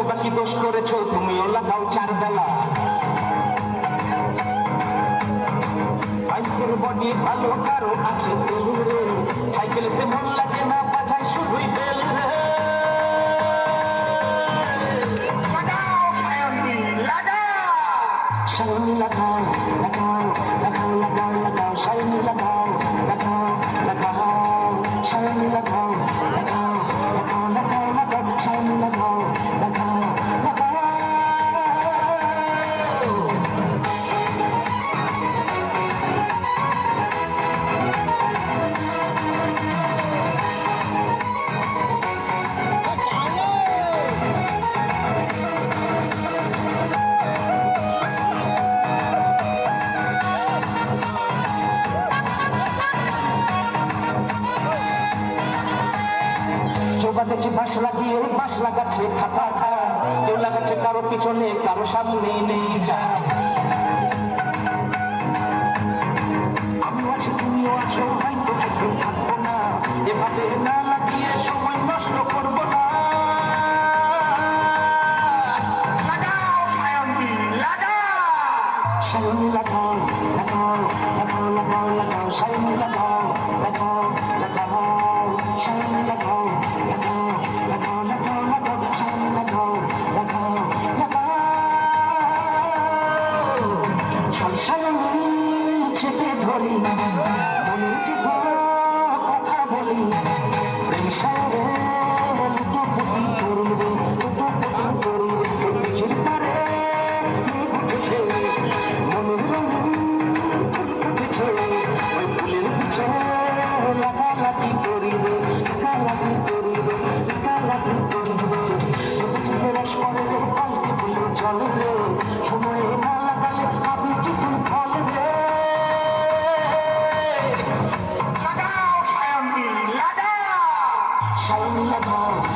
বাকি দোষ করেছো, তুমিও লাগাও 4 বেলা। বাইকের বডি ভালো, কারো আছে তেল রে, সাইকেলেতে মন লাগে না, বাজায় শুধুই বেল রে। লাগাও সায়নী, লাগাও সায়নী, লাগাও লাগাও লাগাও লাগাও লাগাও সায়নী, লাগাও লাগাও লাগাও সায়নী, লাগাও লাগাও লাগাও লাগাও লাগাও সায়নী, লাগাও লাগাও লাগাও। বাঁধেছে বাঁশ লাগিয়ে, বাঁশ লাগাচ্ছে খাপা খা, কেউ লাগাচ্ছে কারো পিছনে, কারো সামনে নেই যা। আমিও আছি, তুমিও আছো, হয়তো একদিন থাকবো না, এভাবে না লাগিয়ে সময় নষ্ট করবো না।